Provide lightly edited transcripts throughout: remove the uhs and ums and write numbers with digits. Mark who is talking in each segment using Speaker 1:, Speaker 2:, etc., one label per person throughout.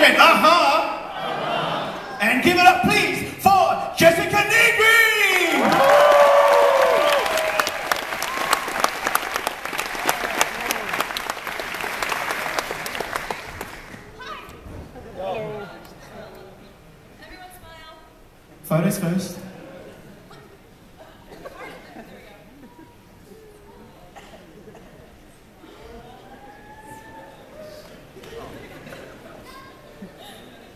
Speaker 1: meant aha! And give it up, please, for Jessica Nigri!
Speaker 2: Everyone smile.
Speaker 1: Photos first.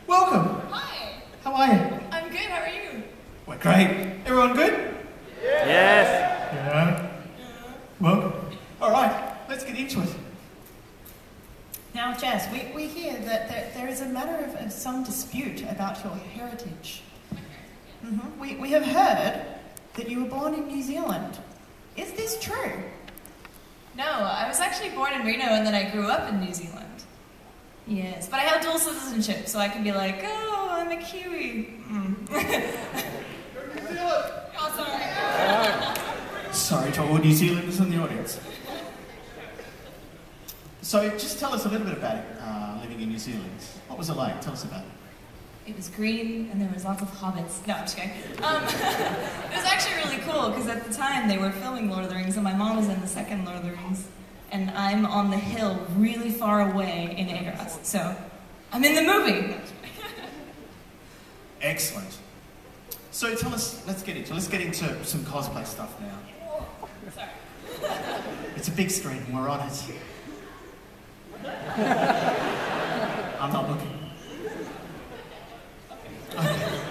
Speaker 1: Welcome.
Speaker 2: Hi.
Speaker 1: How are you?
Speaker 2: I'm good. How are you?
Speaker 1: We're great. Everyone good?
Speaker 3: Yes.
Speaker 1: Yeah. Welcome. All right, let's get into it.
Speaker 4: Now, Jess, we hear that there is a matter of some dispute about your heritage. We have heard that you were born in New Zealand. Is this true?
Speaker 2: No, I was actually born in Reno and then I grew up in New Zealand. Yes, but I have dual citizenship, so I can be like, oh, I'm a Kiwi. Oh, sorry.
Speaker 1: Sorry to all New Zealanders in the audience. So, just tell us a little bit about living in New Zealand. What was it like? Tell us about it.
Speaker 2: It was green and there was lots of hobbits. No, I'm just kidding. It was actually really cool because at the time they were filming Lord of the Rings and my mom was in the second Lord of the Rings. And I'm on the hill really far away in Agras. So, I'm in the movie.
Speaker 1: Excellent. So tell us, let's get into some cosplay stuff now.
Speaker 2: Oh, sorry.
Speaker 1: It's a big screen and we're on it. I'm not looking. Okay.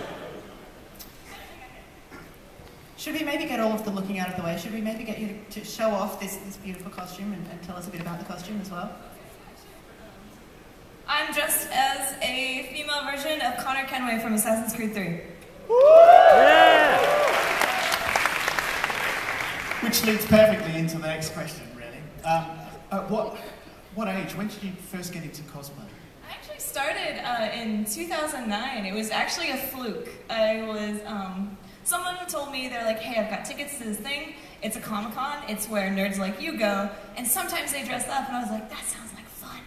Speaker 4: Should we maybe get all of the looking out of the way? Should we maybe get you to show off this beautiful costume and tell us a bit about the costume as well?
Speaker 2: I'm dressed as a female version of Connor Kenway from Assassin's Creed 3.
Speaker 3: Yeah.
Speaker 1: Which leads perfectly into the next question, really. What age? When did you first get into cosplay?
Speaker 2: I actually started in 2009. It was actually a fluke. Someone told me, they're like, hey, I've got tickets to this thing. It's a Comic-Con. It's where nerds like you go. And sometimes they dress up. And I was like, that sounds like fun.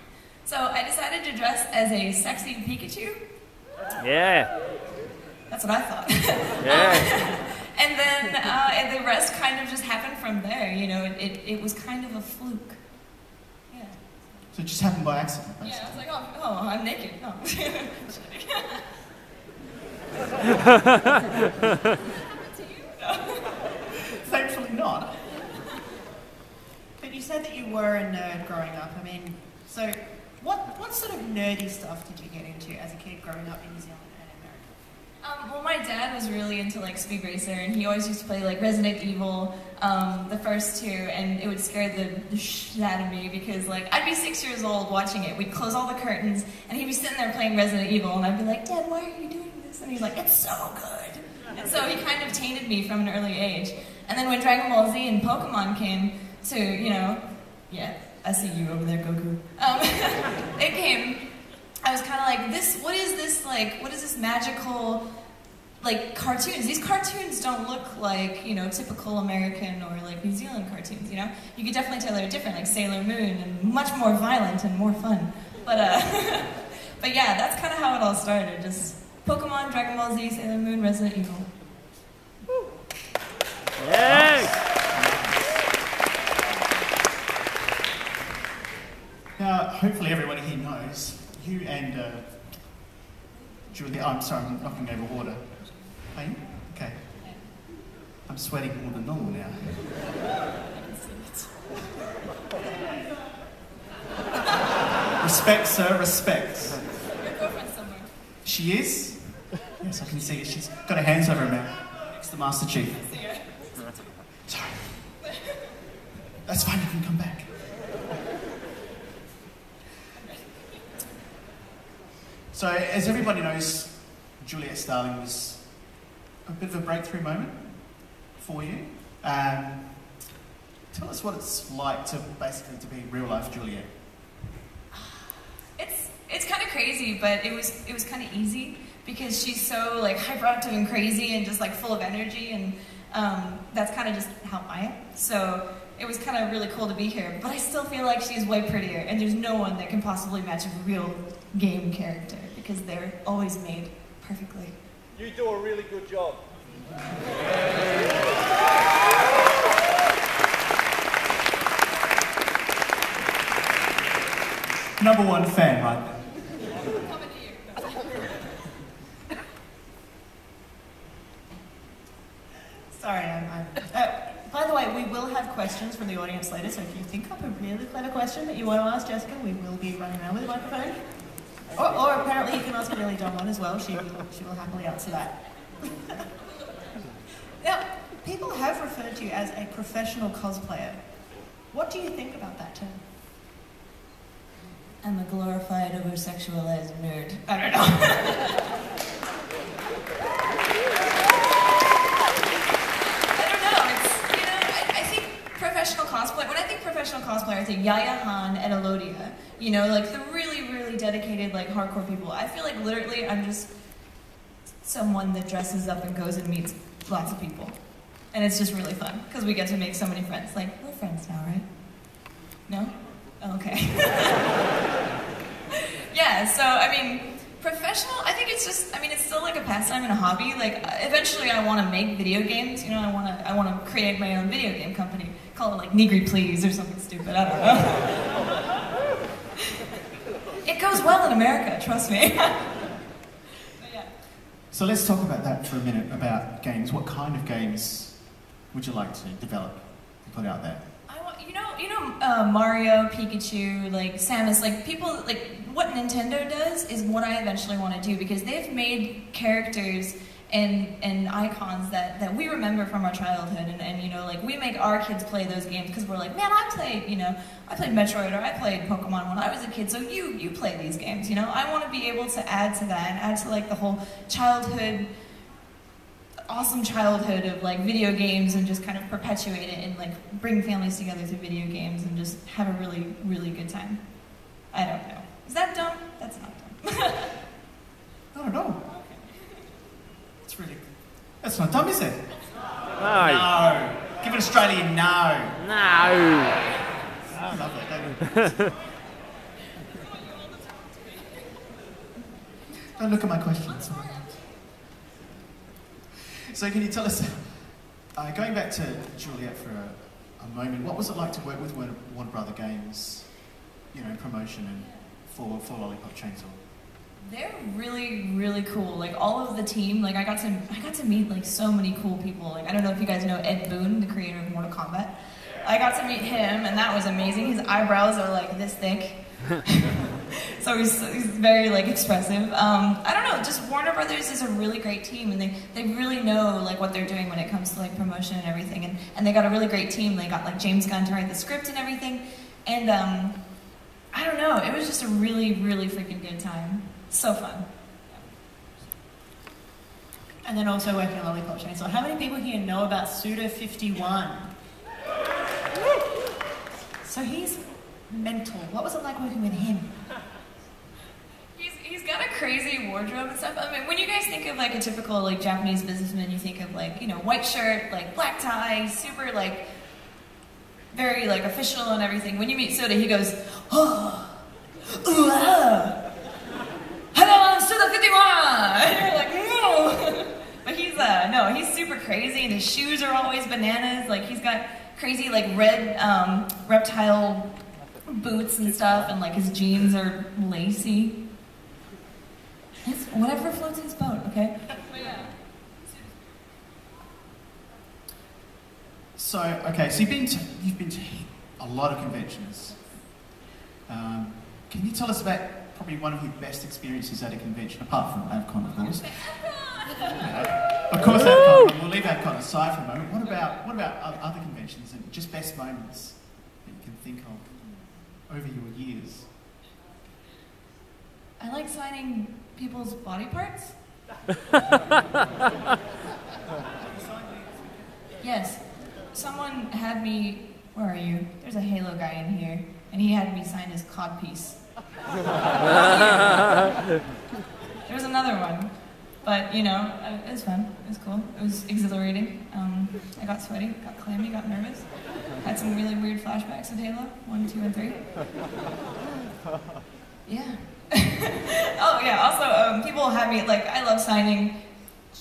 Speaker 2: So I decided to dress as a sexy Pikachu.
Speaker 3: Yeah.
Speaker 2: That's what I thought.
Speaker 3: Yeah.
Speaker 2: And then the rest kind of just happened from there. You know, it was kind of a fluke. Yeah.
Speaker 1: So it just happened by accident, basically.
Speaker 2: Yeah, I was like, oh, I'm naked. Oh.
Speaker 1: Thankfully not.
Speaker 4: But you said that you were a nerd growing up. I mean, so what sort of nerdy stuff did you get into as a kid growing up in New Zealand and America?
Speaker 2: Well, my dad was really into like Speed Racer, and he always used to play like Resident Evil, the first two, and it would scare the shit out of me because like I'd be 6 years old watching it. We'd close all the curtains, and he'd be sitting there playing Resident Evil, and I'd be like, Dad, why are you doing this? And he's like, it's so good. And so he kind of tainted me from an early age. And then when Dragon Ball Z and Pokemon came to, you know, yeah, I see you over there, Goku. It came, I was kind of like, what is this magical, like, cartoons? These cartoons don't look like, you know, typical American or, like, New Zealand cartoons, you know? You could definitely tell they're different, like Sailor Moon, and much more violent and more fun. But yeah, that's kind of how it all started, just Pokemon, Dragon Ball Z, Sailor Moon, Resident Evil.
Speaker 3: Yes.
Speaker 1: Now, hopefully everybody here knows, you and Juliet, I'm sorry, I'm knocking over water. Are you? Okay. I'm sweating more than normal now. Respect, sir, respect.
Speaker 2: Your girlfriend's somewhere.
Speaker 1: She is? Yes, I can see it. She's got her hands over her mouth. Next to Master Chief.
Speaker 2: See her.
Speaker 1: Sorry. That's fine, you can come back. So, as everybody knows, Juliet Starling was a bit of a breakthrough moment for you. Tell us what it's like to be real life Juliet.
Speaker 2: It's kind of crazy, but it was kind of easy because she's so like hyperactive and crazy and just like full of energy, and that's kind of just how I am. So it was kind of really cool to be here, but I still feel like she's way prettier, and there's no one that can possibly match a real game character because they're always made perfectly.
Speaker 5: You do a really good job.
Speaker 1: #1 fan right there.
Speaker 2: Coming to you.
Speaker 4: Sorry, by the way, we will have questions from the audience later, so if you think of a really clever question that you want to ask Jessica, we will be running around with a microphone. Or apparently you can ask a really dumb one as well. She will happily answer that. Now, people have referred to you as a professional cosplayer. What do you think about that term?
Speaker 2: I'm a glorified, over-sexualized nerd. I don't know. I think professional cosplay, when I think professional cosplayer, I think Yaya Han and Elodia. You know, like the really, really dedicated, like hardcore people. I feel like literally I'm just someone that dresses up and goes and meets lots of people. And it's just really fun, because we get to make so many friends. Like, we're friends now, right? No? Oh, okay. Yeah, so, I mean, professional, I think it's just, I mean, it's still like a pastime and a hobby. Like, eventually I want to make video games, you know, I want to create my own video game company. Call it like Nigri Please or something stupid, I don't know. It goes well in America, trust me. But yeah.
Speaker 1: So let's talk about that for a minute, about games. What kind of games would you like to develop and put out there?
Speaker 2: Mario, Pikachu, like Samus, like people, like what Nintendo does is what I eventually want to do, because they've made characters and icons that we remember from our childhood, and you know, like we make our kids play those games because we're like, man, I played Metroid, or I played Pokemon when I was a kid, so you play these games, you know? I want to be able to add to that, and add to like the whole awesome childhood of like video games, and just kind of perpetuate it and like bring families together through video games and just have a really, really good time. I don't know. Is that dumb? That's not dumb.
Speaker 1: Not at all. That's not dumb, is it?
Speaker 3: No.
Speaker 1: No. Give an Australian no.
Speaker 3: No.
Speaker 1: I love that, don't you? Don't look at my questions. So can you tell us, going back to Juliet for a moment, what was it like to work with Warner Brother Games, you know, in promotion and for Lollipop Chainsaw?
Speaker 2: They're really, really cool. Like all of the team, like I got to meet like so many cool people. Like I don't know if you guys know Ed Boon, the creator of Mortal Kombat. I got to meet him, and that was amazing. His eyebrows are like this thick. So he's very like expressive. I don't know, just Warner Brothers is a really great team, and they really know like what they're doing when it comes to like promotion and everything, and they got a really great team. They got like James Gunn to write the script and everything, and I don't know, it was just a really, really freaking good time. So fun.
Speaker 4: And then also working on Lollipop Chainsaw. How many people here know about Suda51? So he's mental. What was it like working with him?
Speaker 2: He's got a crazy wardrobe and stuff. I mean, when you guys think of like a typical like Japanese businessman, you think of like, you know, white shirt, like black tie, super like, very like official and everything. When you meet Soda, he goes, oh, ooh, ah. Hello, I'm Soda 51! And you're like, no! But he's super crazy, and his shoes are always bananas. Like, he's got crazy, like, red reptile boots and stuff, and, like, his jeans are lacy. It's whatever floats his boat, okay? But yeah.
Speaker 1: So, okay, so you've been to a lot of conventions. Can you tell us about probably one of your best experiences at a convention, apart from AVCon, of course? Of course, AVCon. We'll leave AVCon aside for a moment. What about other conventions and just best moments that you can think of over your years?
Speaker 2: I like signing people's body parts. Yes. Someone had me, where are you? There's a Halo guy in here, and he had me sign his codpiece. There was another one, but you know, it was fun. It was cool. It was exhilarating. I got sweaty, got clammy, got nervous. Had some really weird flashbacks of Halo 1, 2, and 3. Yeah. Oh yeah. Also, will have me, like, I love signing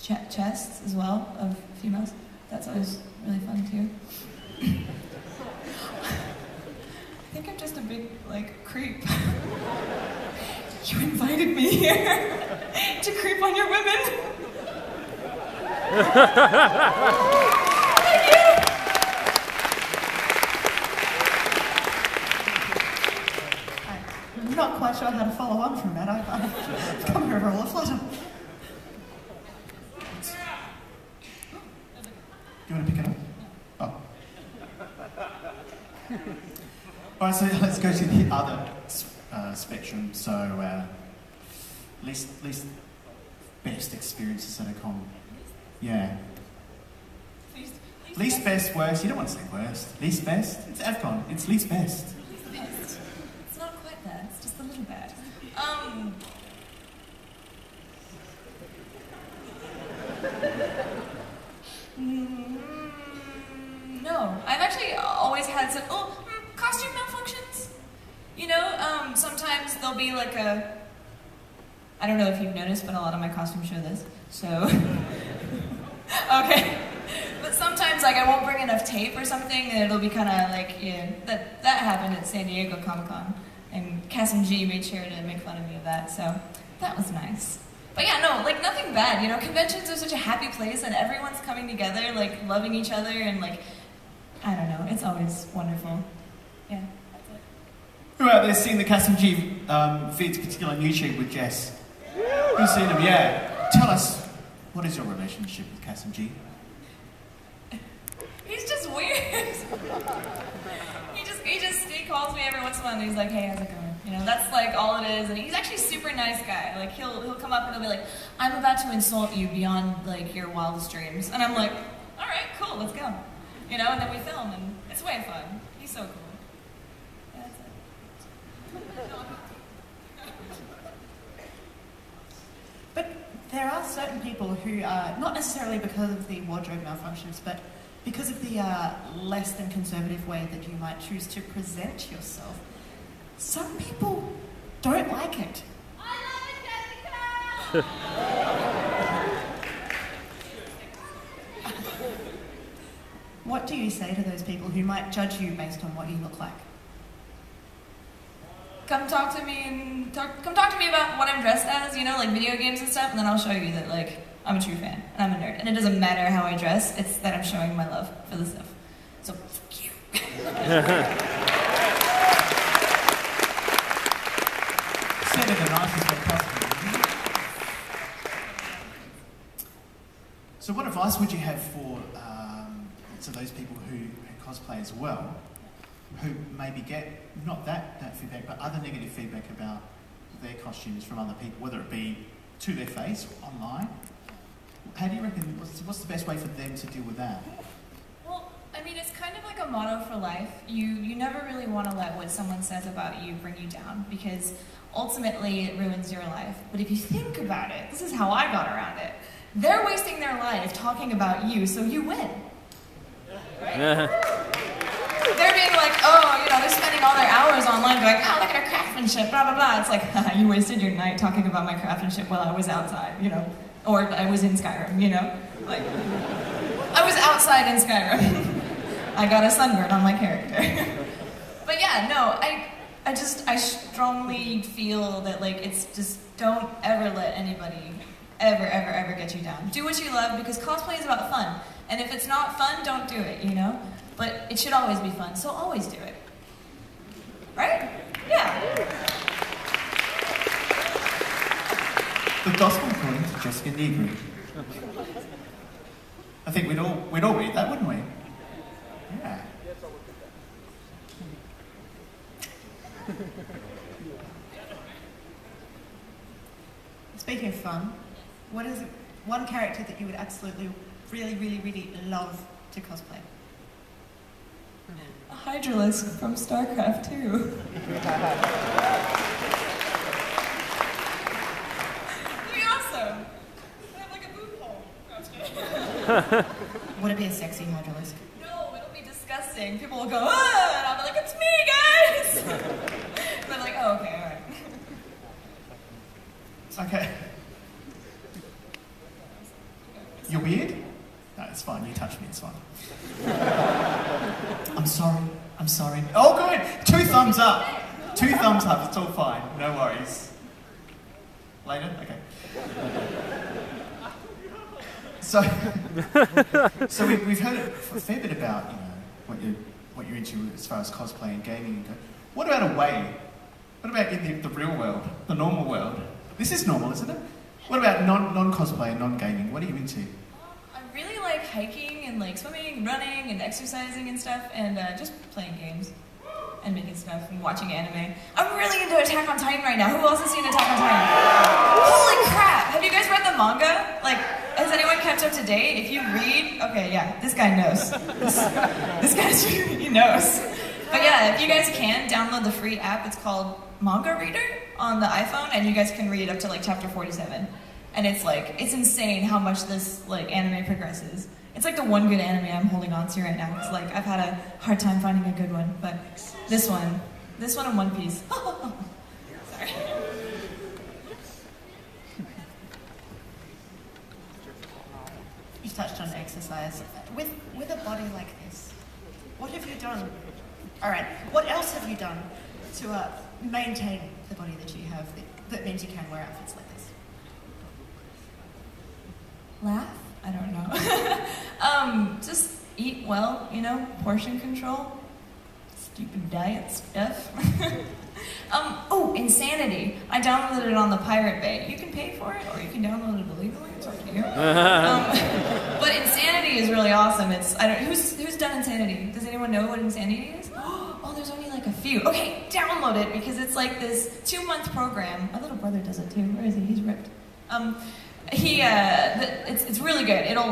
Speaker 2: chests as well of females. That's always really fun too. I think I'm just a big, like, creep. You invited me here to creep on your women. Thank you.
Speaker 4: I'm not quite sure how to follow on from that. I've come here all aflutter.
Speaker 1: You want to pick it up? Oh. Alright, so let's go to the other spectrum. So, least best experiences at a con. Yeah. Least best, worst. You don't want to say worst. Least best. It's AVCon. It's least best.
Speaker 2: Least best. It's not quite bad. It's just a little bad. No, I've actually always had some costume malfunctions. You know, sometimes there'll be like a, I don't know if you've noticed, but a lot of my costumes show this. So, okay. But sometimes, like, I won't bring enough tape or something, and it'll be kind of like, yeah, that happened at San Diego Comic-Con, and Cass and G made sure to make fun of me of that, so that was nice. But yeah, no, like, nothing bad, you know, conventions are such a happy place, and everyone's coming together, like, loving each other, and like, I don't know, it's always wonderful. Yeah, that's it.
Speaker 1: Who out there seen the Cass and G feeds, particularly on YouTube with Jess? Who's seen them? Yeah. Tell us, what is your relationship with Cass and G?
Speaker 2: He's just weird. He calls me every once in a while and he's like, hey, how's it going? You know, that's like all it is. And he's actually a super nice guy. Like he'll come up and he'll be like, I'm about to insult you beyond like your wildest dreams. And I'm like, all right, cool, let's go. You know, and then we film and it's way fun. He's so cool. Yeah, that's it.
Speaker 4: But there are certain people who are, not necessarily because of the wardrobe malfunctions, but because of the less than conservative way that you might choose to present yourself, some people don't like it.
Speaker 2: I love it, Jessica!
Speaker 4: What do you say to those people who might judge you based on what you look like?
Speaker 2: Come talk to me about what I'm dressed as, you know, like video games and stuff, and then I'll show you that, like, I'm a true fan, and I'm a nerd, and it doesn't matter how I dress, it's that I'm showing my love for the stuff. So, fuck you.
Speaker 1: Said it the nicest way possible. So what advice would you have for to those people who cosplay as well, who maybe get not that feedback, but other negative feedback about their costumes from other people, whether it be to their face or online? How do you reckon, what's the best way for them to deal with that?
Speaker 2: Well, I mean, it's kind of like a motto for life. You never really want to let what someone says about you bring you down, because ultimately it ruins your life. But if you think about it, this is how I got around it. They're wasting their life talking about you, so you win. Right? They're being like, oh, you know, they're spending all their hours online going, oh, look at our craftsmanship, blah, blah, blah. It's like, you wasted your night talking about my craftsmanship while I was outside, you know. Or I was in Skyrim, you know? Like, I was outside in Skyrim. I got a sunburn on my character. But yeah, no, I strongly feel that, like, it's just, don't ever let anybody ever get you down. Do what you love, because cosplay is about fun. And if it's not fun, don't do it, you know? But it should always be fun, so always do it. Right? Yeah.
Speaker 1: The Gospel according to Jessica Nigri. I think we'd all read that, wouldn't we? Yeah.
Speaker 4: Speaking of fun, what is one character that you would absolutely, really love to cosplay?
Speaker 2: A Hydralisk from StarCraft 2.
Speaker 4: Would it be a sexy Hydralisk?
Speaker 2: No, it'll be disgusting. People will go, ah, and I'll be like, it's me, guys! And they're like, oh, okay, alright.
Speaker 1: Okay. You're weird? No, it's fine. You touch me, it's fine. I'm sorry. I'm sorry. Oh, good. 2 thumbs up. 2 thumbs up. It's all fine. No worries. Later? Okay. So we've heard a fair bit about, you know, what you're into as far as cosplay and gaming. What about away? What about in the real world, the normal world? This is normal, isn't it? What about non-cosplay and non-gaming? What are you into?
Speaker 2: I really like hiking and like swimming and running and exercising and stuff, and just playing games and making stuff and watching anime. I'm really into Attack on Titan right now. Who else has seen Attack on Titan? Holy crap! Have you guys read the manga? Like, has anyone kept up to date? If you read, okay, yeah, this guy knows. This guy's he knows. But yeah, if you guys can, download the free app. It's called Manga Reader on the iPhone, and you guys can read up to like chapter 47. And it's like, it's insane how much this like anime progresses. It's like the one good anime I'm holding on to right now, because like I've had a hard time finding a good one, but this one in One Piece. Sorry.
Speaker 4: You touched on exercise. With a body like this, what have you done? All right, what else have you done to maintain the body that you have that means you can wear outfits like this?
Speaker 2: Laugh? I don't know. Just eat well, you know, portion control, stupid diet stuff. Oh, Insanity. I downloaded it on the Pirate Bay. You can pay for it, or you can download it illegally. It's up to you. But Insanity is really awesome. Who's done Insanity? Does anyone know what Insanity is? Oh, there's only like a few. Okay, download it because it's like this 2-month program. My little brother does it too. Where is he? He's ripped. It's really good. It'll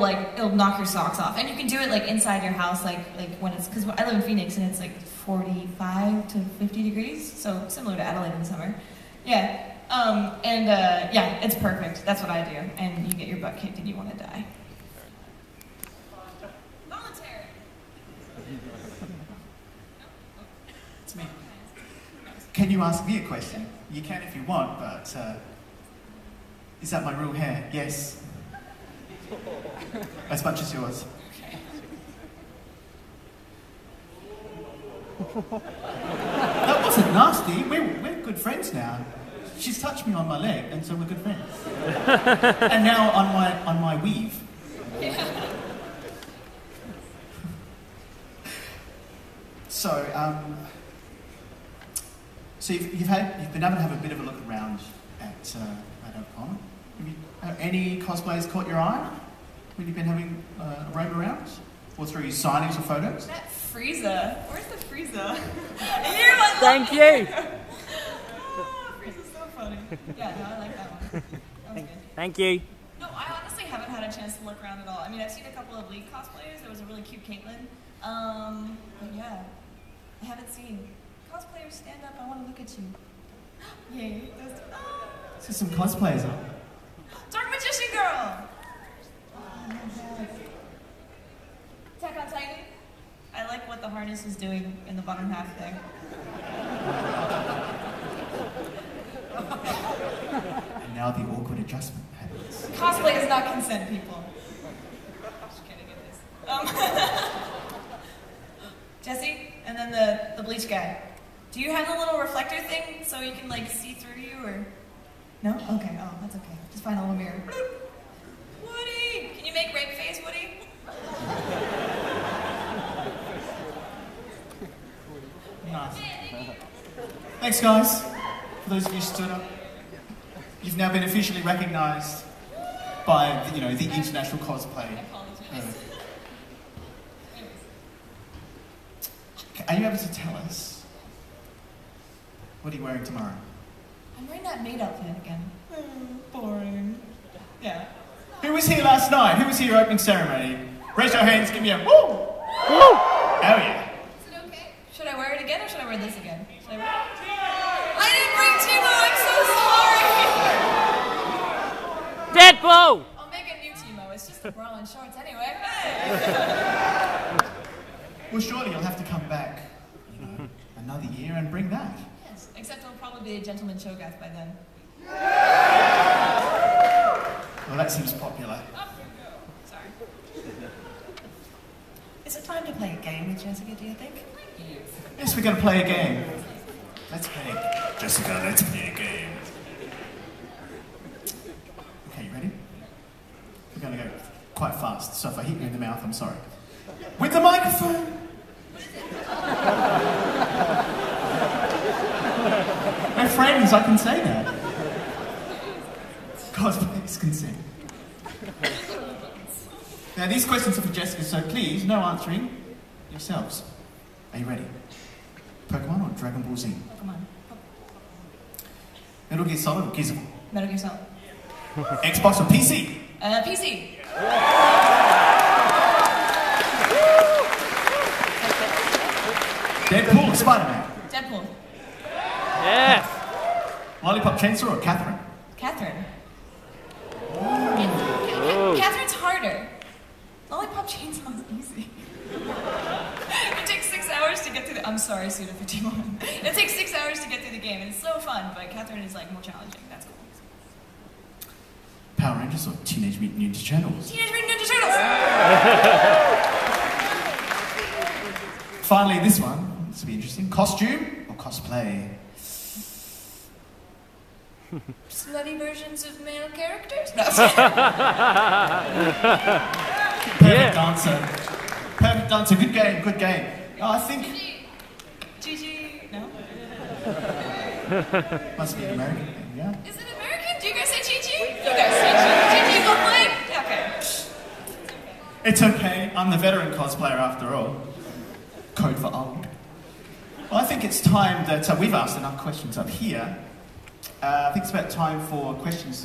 Speaker 2: knock your socks off, and you can do it like inside your house, like when it's, because I live in Phoenix and it's like 45 to 50 degrees, so similar to Adelaide in the summer. Yeah, yeah, it's perfect. That's what I do, and you get your butt kicked and you want to die. Voluntary.
Speaker 1: It's me. Can you ask me a question? You can if you want, but. Is that my real hair? Yes. As much as yours. That wasn't nasty. We're good friends now. She's touched me on my leg, and so we're good friends. And now on my weave. So you've been able to have a bit of a look around at AVCon. Have any cosplayers caught your eye when you've been having a roam around? Or through signings or photos?
Speaker 2: That Frieza. Where's the Frieza? Here, my
Speaker 3: Thank you.
Speaker 2: Oh, Frieza's so funny. Yeah, no, I like that one. That was good.
Speaker 3: Thank you.
Speaker 2: No, I honestly haven't had a chance to look around at all. I mean, I've seen a couple of League cosplayers. There was a really cute Caitlyn. But yeah, I haven't seen cosplayers stand up. I want to look at you. Yay.
Speaker 1: So some cosplayers on.
Speaker 2: Dark Magician Girl! Oh my god. Attack on Titan? I like what the harness is doing in the bottom half there.
Speaker 1: And now the awkward adjustment happens.
Speaker 2: Cosplay does not consent, people. Just kidding, it is. Jesse, and then the bleach guy. Do you have the little reflector thing so you can like see through you, or? No? Okay, oh, that's okay. Just find a little mirror. Woody! Can you make rape face, Woody?
Speaker 1: Nice. Thanks, guys. For those of you who stood up, you've now been officially recognised by, the International Cosplay.
Speaker 2: I apologize.
Speaker 1: Are you able to tell us what are you wearing tomorrow?
Speaker 2: I'm wearing that maid outfit again. Boring. Yeah.
Speaker 1: Who was here last night? Who was here opening ceremony? Raise your hands, give me a woo! Woo! Oh yeah.
Speaker 2: Is it okay? Should I wear it again or should I wear this again? Should I wear it? I didn't bring Timo, I'm so sorry!
Speaker 3: Deadpool!
Speaker 2: I'll make a new Timo, it's just a bra and shorts anyway. Hey!
Speaker 1: Well, surely you'll have to come back, another year and bring that.
Speaker 2: Yes, except it'll probably be a gentleman Cho'Gath by then.
Speaker 1: Well, that seems popular.
Speaker 2: Oh,
Speaker 4: Jessica, do you think?
Speaker 1: Yes, we're going to play a game. Let's play. Jessica, let's play a game. Okay, you ready? We're going to go quite fast, so if I hit you in the mouth, I'm sorry. With the microphone! We're friends, I can say that. Cosplay is consent. Now, these questions are for Jessica, so please, no answering yourselves. Are you ready? Pokemon or Dragon Ball Z?
Speaker 2: Pokemon.
Speaker 1: Metal Gear Solid or Gears of War?
Speaker 2: Metal Gear Solid.
Speaker 1: Xbox or PC?
Speaker 2: PC.
Speaker 1: Deadpool or Spider-Man?
Speaker 2: Deadpool.
Speaker 3: Yes.
Speaker 1: Lollipop Chainsaw or Catherine?
Speaker 2: Catherine.
Speaker 3: Ooh.
Speaker 2: Catherine's harder. Lollipop Chainsaw's easy. It takes 6 hours to get through the... I'm sorry, Suda51. It takes 6 hours to get through the game, and it's so fun, but Catherine is, like, more challenging. That's cool.
Speaker 1: Power Rangers or Teenage Mutant Ninja Turtles?
Speaker 2: Teenage Mutant Ninja Turtles!
Speaker 1: Finally, this one. This will be interesting. Costume or cosplay?
Speaker 2: Slutty versions of male characters? No.
Speaker 1: Perfect answer. Perfect answer. Good game, good game. Oh, I think...
Speaker 2: GG. No?
Speaker 1: Must be an American thing, yeah?
Speaker 2: Is it American? Do you guys say GG? You guys say GG cosplay? Okay.
Speaker 1: It's okay. I'm the veteran cosplayer after all. Code for old. Well, I think it's time that we've asked enough questions up here. I think it's about time for questions to